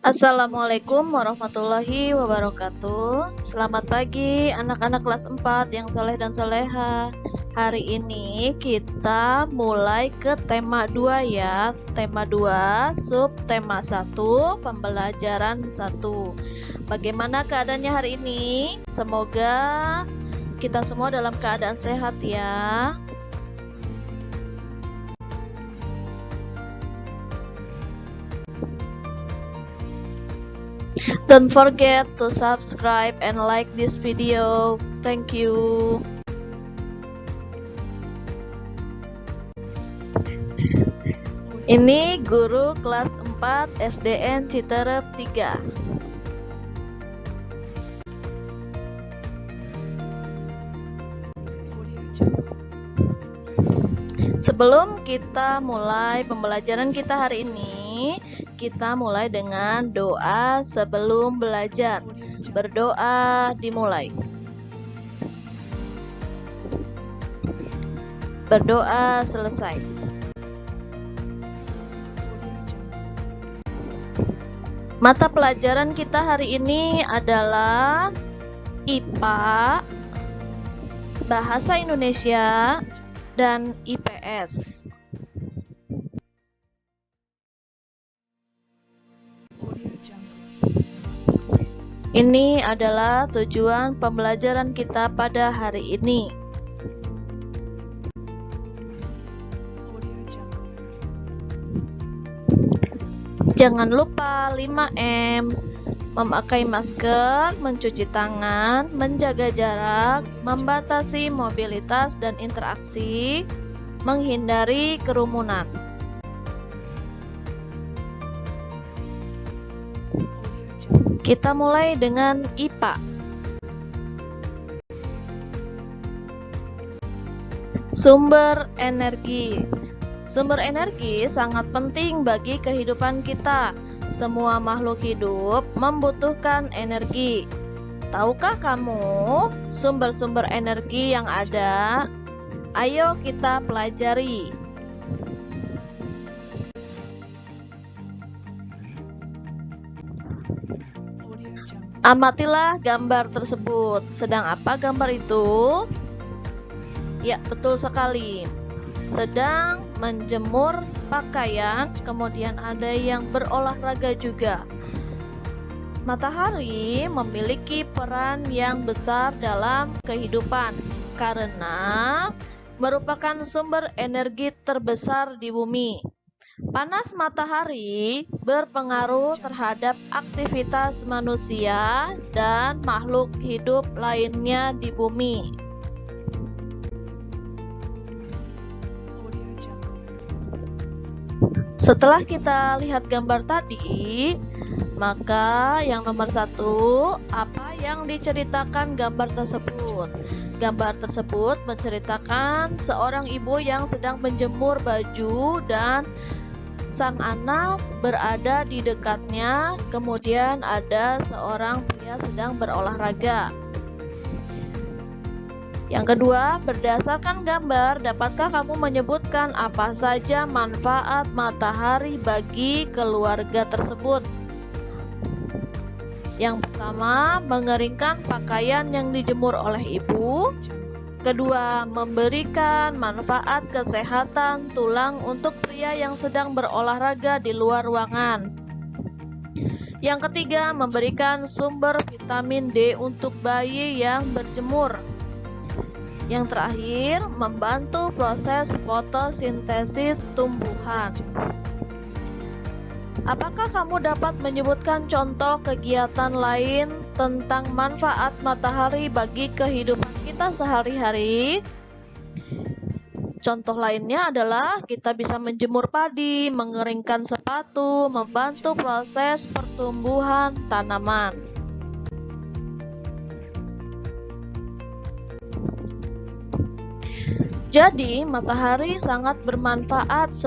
Assalamualaikum warahmatullahi wabarakatuh. Selamat pagi anak-anak kelas 4 yang soleh dan soleha. Hari ini kita mulai ke tema 2 ya. Tema 2, sub tema 1, pembelajaran 1. Bagaimana keadaannya hari ini? Semoga kita semua dalam keadaan sehat ya. Don't forget to subscribe and like this video. Thank you. Ini guru kelas 4 SDN Citerep 3. Sebelum kita mulai pembelajaran kita hari ini, kita mulai dengan doa sebelum belajar. Berdoa dimulai. Berdoa selesai. Mata pelajaran kita hari ini adalah IPA, Bahasa Indonesia, dan IPS. Ini adalah tujuan pembelajaran kita pada hari ini. Jangan lupa 5M, memakai masker, mencuci tangan, menjaga jarak, membatasi mobilitas dan interaksi, menghindari kerumunan. Kita mulai dengan IPA. Sumber energi. Sumber energi sangat penting bagi kehidupan kita. Semua makhluk hidup membutuhkan energi. Tahukah kamu sumber-sumber energi yang ada? Ayo kita pelajari. Amatilah gambar tersebut. Sedang apa gambar itu? Ya, betul sekali. Sedang menjemur pakaian, kemudian ada yang berolahraga juga. Matahari memiliki peran yang besar dalam kehidupan karena merupakan sumber energi terbesar di bumi. Panas matahari berpengaruh terhadap aktivitas manusia dan makhluk hidup lainnya di bumi. Setelah kita lihat gambar tadi, maka yang nomor 1, apa yang diceritakan gambar tersebut? Gambar tersebut menceritakan seorang ibu yang sedang menjemur baju dan sang anak berada di dekatnya, kemudian ada seorang pria sedang berolahraga. Yang kedua, berdasarkan gambar, dapatkah kamu menyebutkan apa saja manfaat matahari bagi keluarga tersebut? Yang pertama, mengeringkan pakaian yang dijemur oleh ibu. Kedua, memberikan manfaat kesehatan tulang untuk pria yang sedang berolahraga di luar ruangan. Yang ketiga, memberikan sumber vitamin D untuk bayi yang berjemur. Yang terakhir, membantu proses fotosintesis tumbuhan. Apakah kamu dapat menyebutkan contoh kegiatan lain tentang manfaat matahari bagi kehidupan kita sehari-hari? Contoh lainnya adalah kita bisa menjemur padi, mengeringkan sepatu, membantu proses pertumbuhan tanaman. Jadi, matahari sangat bermanfaat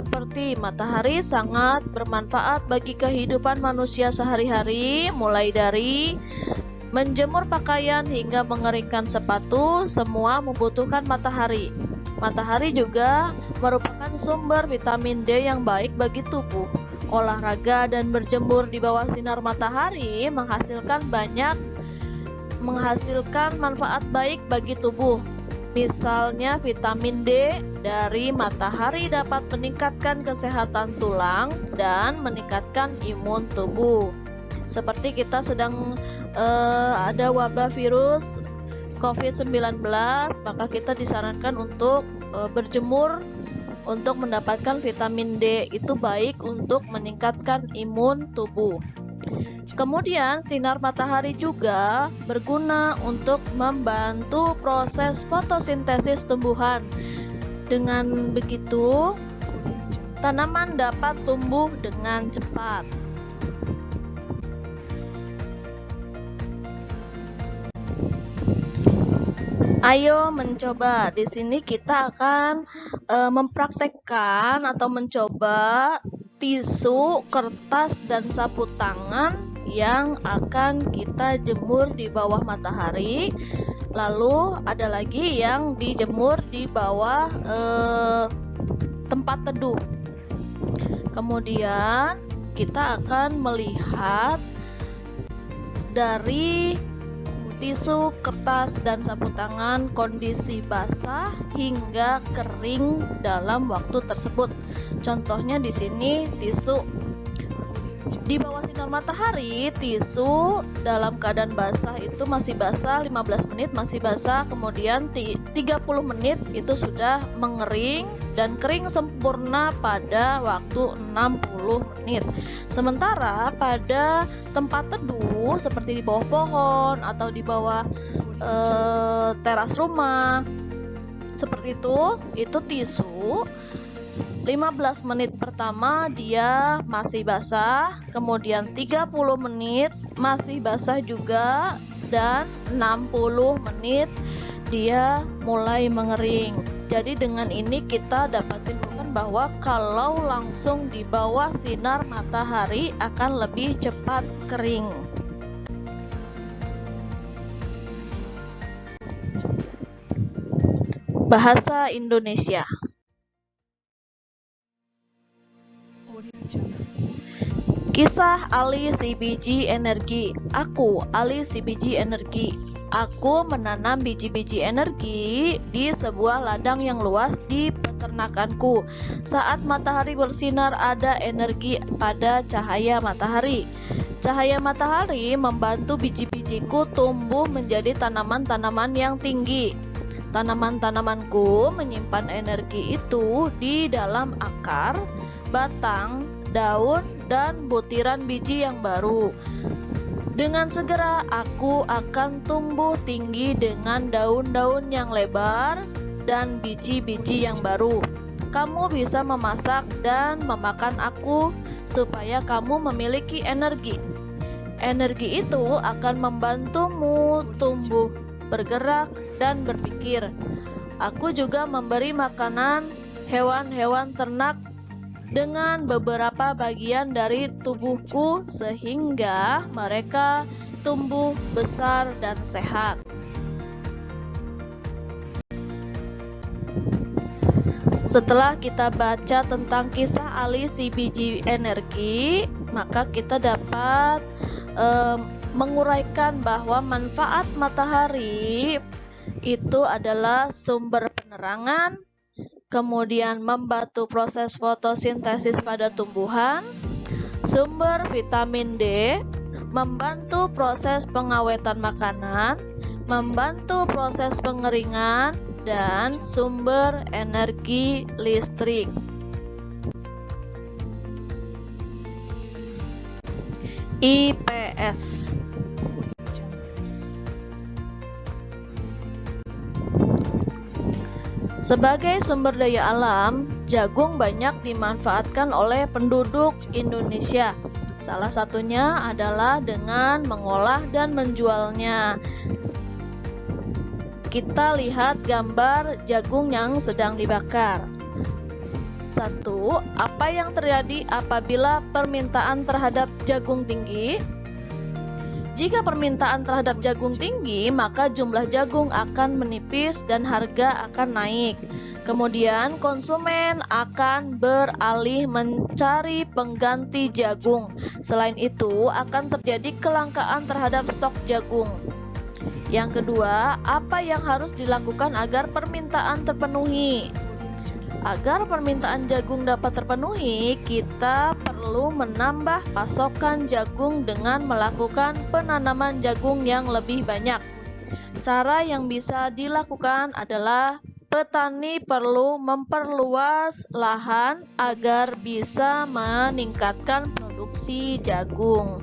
bagi kehidupan manusia sehari-hari, mulai dari menjemur pakaian hingga mengeringkan sepatu, semua membutuhkan matahari. Matahari juga merupakan sumber vitamin D yang baik bagi tubuh. Olahraga dan berjemur di bawah sinar matahari menghasilkan manfaat baik bagi tubuh. Misalnya vitamin D dari matahari dapat meningkatkan kesehatan tulang dan meningkatkan imun tubuh. Seperti kita sedang ada wabah virus COVID-19, maka kita disarankan untuk berjemur untuk mendapatkan vitamin D. Itu baik untuk meningkatkan imun tubuh. Kemudian sinar matahari juga berguna untuk membantu proses fotosintesis tumbuhan. Dengan begitu, tanaman dapat tumbuh dengan cepat. Ayo mencoba. Di sini kita akan mempraktekkan atau mencoba tisu, kertas, dan sapu tangan yang akan kita jemur di bawah matahari. Lalu ada lagi yang dijemur di bawah tempat teduh. Kemudian kita akan melihat dari tisu, kertas, dan sapu tangan kondisi basah hingga kering dalam waktu tersebut. Contohnya di sini tisu di bawah sinar matahari, tisu dalam keadaan basah itu masih basah, 15 menit masih basah, kemudian 30 menit itu sudah mengering dan kering sempurna pada waktu 60 menit. Sementara pada tempat teduh seperti di bawah pohon atau di bawah teras rumah seperti itu tisu 15 menit pertama dia masih basah, kemudian 30 menit masih basah juga, dan 60 menit dia mulai mengering. Jadi dengan ini kita dapat simpulkan bahwa kalau langsung di bawah sinar matahari akan lebih cepat kering. Bahasa Indonesia. Kisah Ali si biji energi. Aku, Ali si biji energi. Aku menanam biji-biji energi di sebuah ladang yang luas di peternakanku. Saat matahari bersinar, ada energi pada cahaya matahari. Cahaya matahari membantu biji-bijiku tumbuh menjadi tanaman-tanaman yang tinggi. Tanaman-tanamanku menyimpan energi itu di dalam akar, batang, daun, dan butiran biji yang baru. Dengan segera aku akan tumbuh tinggi dengan daun-daun yang lebar dan biji-biji yang baru. Kamu bisa memasak dan memakan aku supaya kamu memiliki energi. Energi itu akan membantumu tumbuh, bergerak, dan berpikir. Aku juga memberi makanan hewan-hewan ternak dengan beberapa bagian dari tubuhku sehingga mereka tumbuh besar dan sehat. Setelah kita baca tentang kisah Ali si biji energi, maka kita dapat menguraikan bahwa manfaat matahari itu adalah sumber penerangan, kemudian membantu proses fotosintesis pada tumbuhan, sumber vitamin D, membantu proses pengawetan makanan, membantu proses pengeringan, dan sumber energi listrik. IPS. Sebagai sumber daya alam, jagung banyak dimanfaatkan oleh penduduk Indonesia. Salah satunya adalah dengan mengolah dan menjualnya. Kita lihat gambar jagung yang sedang dibakar. 1. Apa yang terjadi apabila permintaan terhadap jagung tinggi? Jika permintaan terhadap jagung tinggi, maka jumlah jagung akan menipis dan harga akan naik. Kemudian konsumen akan beralih mencari pengganti jagung. Selain itu, akan terjadi kelangkaan terhadap stok jagung. Yang kedua, apa yang harus dilakukan agar permintaan terpenuhi? Agar permintaan jagung dapat terpenuhi, kita perlu menambah pasokan jagung dengan melakukan penanaman jagung yang lebih banyak. Cara yang bisa dilakukan adalah petani perlu memperluas lahan agar bisa meningkatkan produksi jagung.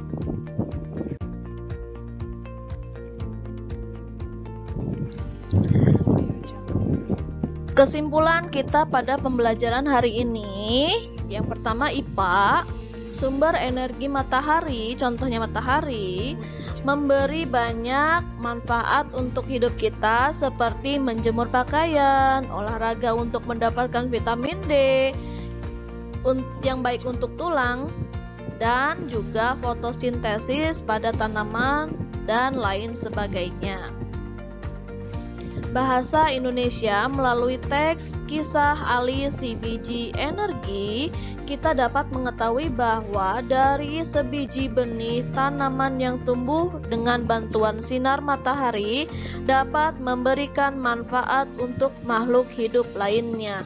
Kesimpulan kita pada pembelajaran hari ini, yang pertama IPA, sumber energi matahari, contohnya matahari, memberi banyak manfaat untuk hidup kita seperti menjemur pakaian, olahraga untuk mendapatkan vitamin D yang baik untuk tulang, dan juga fotosintesis pada tanaman dan lain sebagainya. Bahasa Indonesia melalui teks kisah Ali si biji energi, kita dapat mengetahui bahwa dari sebiji benih tanaman yang tumbuh dengan bantuan sinar matahari dapat memberikan manfaat untuk makhluk hidup lainnya.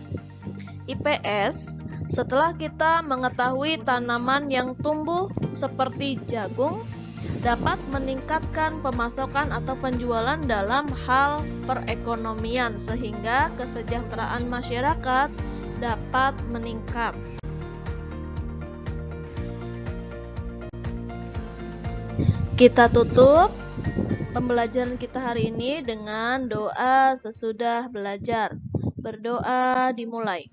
IPS, setelah kita mengetahui tanaman yang tumbuh seperti jagung, dapat meningkatkan pemasokan atau penjualan dalam hal perekonomian sehingga kesejahteraan masyarakat dapat meningkat. Kita tutup pembelajaran kita hari ini dengan doa sesudah belajar. Berdoa dimulai.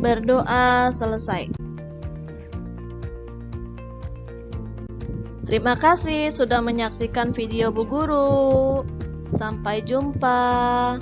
Berdoa selesai. Terima kasih sudah menyaksikan video Bu Guru. Sampai jumpa.